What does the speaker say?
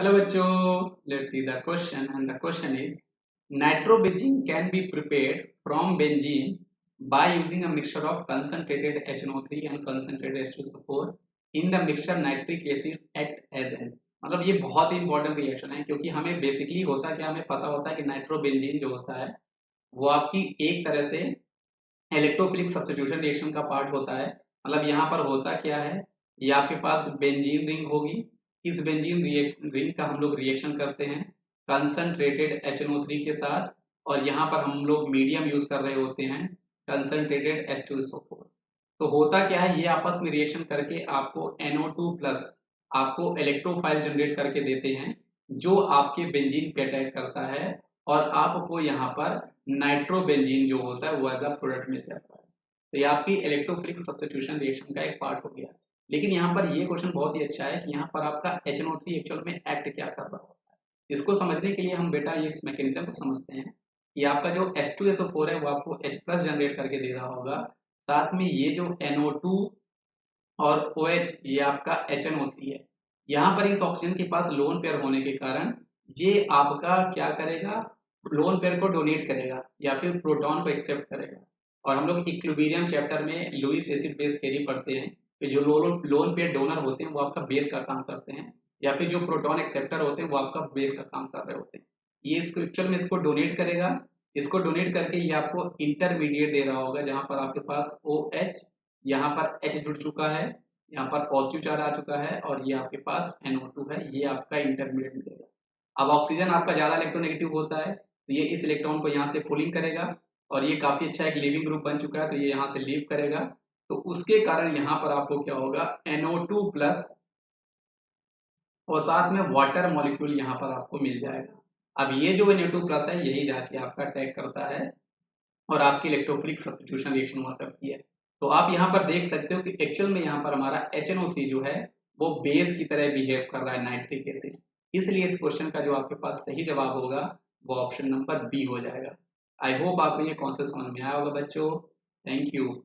Hello bachcho, let's see the question, and the question is nitrobenzene can be prepared from benzene by using a mixture of concentrated HNO3 and concentrated H2SO4 in the mixture nitric acid act as an। मतलब ये बहुत ही important reaction है क्योंकि हमें basically होता क्या, हमें पता होता है कि नाइट्रोबेंजीन जो होता है वो आपकी एक तरह से इलेक्ट्रोफिलिक सब्स्टिट्यूशन रिएक्शन का पार्ट होता है। मतलब यहाँ पर होता क्या है, ये आपके पास बेंजीन रिंग होगी, इस बेंजीन रिंग का हम लोग रिएक्शन करते हैं कंसंट्रेटेड HNO3 के साथ, और यहाँ पर हम लोग मीडियम यूज कर रहे होते हैं कंसंट्रेटेड H2SO4। तो होता क्या है, ये आपस में रिएक्शन करके आपको NO2 प्लस आपको इलेक्ट्रोफाइल जनरेट करके देते हैं जो आपके बेंजीन पे अटैक करता है, और आपको यहाँ पर नाइट्रोबेंजीन जो होता है वो एज अ प्रोडक्ट मिल जाता है। तो ये आपकी इलेक्ट्रोफिलिक सब्स्टिट्यूशन रिएक्शन का एक पार्ट हो गया। लेकिन यहाँ पर ये क्वेश्चन बहुत ही अच्छा है कि यहाँ पर आपका HNO3 एक्चुअल में एक्ट क्या कर रहा होता है। इसको समझने के लिए हम बेटा इस मैकेनिज्म को समझते हैं कि आपका जो H2SO4 है वो आपको H प्लस जनरेट करके दे रहा होगा, साथ में ये जो NO2 और OH ये आपका HNO3 है। यहाँ पर इस ऑक्सीजन के पास लोन पेयर होने के कारण ये आपका क्या करेगा, लोन पेयर को डोनेट करेगा या फिर प्रोटॉन को एक्सेप्ट करेगा। और हम लोग इक्विलिब्रियम चैप्टर में लुईस एसिड बेस थ्योरी पढ़ते हैं कि जो लोन पेयर डोनर होते हैं वो आपका बेस का काम करते हैं, या फिर जो प्रोटॉन एक्सेप्टर होते हैं वो आपका बेस का काम कर रहे होते हैं। ये इसको एक्चुअल में इसको डोनेट करेगा, इसको डोनेट करके ये आपको इंटरमीडिएट दे रहा होगा जहां पर आपके पास OH, यहाँ पर H जुड़ चुका है, यहाँ पर पॉजिटिव चार्ज आ चुका है, और ये आपके पास NO2 है, ये आपका इंटरमीडिएट मिलेगा। अब ऑक्सीजन आपका ज्यादा इलेक्ट्रोनेगेटिव होता है तो ये इस इलेक्ट्रॉन को यहाँ से पुलिंग करेगा, और ये काफी अच्छा एक लीविंग ग्रुप बन चुका है तो ये यहाँ से लीव करेगा। तो उसके कारण यहाँ पर आपको क्या होगा, NO2 प्लस और साथ में वाटर मॉलिक्यूल यहाँ पर आपको मिल जाएगा। अब ये जो NO2 प्लस है यही जाके आपका अटैक करता है और आपकी इलेक्ट्रोफिलिक सब्स्टिट्यूशन रिएक्शन हुआ करती है। तो आप यहाँ पर देख सकते हो कि एक्चुअल में यहाँ पर हमारा HNO3 जो है वो बेस की तरह बिहेव कर रहा है नाइट्रिक एसिड। इसलिए इस क्वेश्चन का जो आपके पास सही जवाब होगा वो ऑप्शन नंबर बी हो जाएगा। आई होप आपको ये कॉन्सेप्ट समझ में आया होगा बच्चों। Thank you.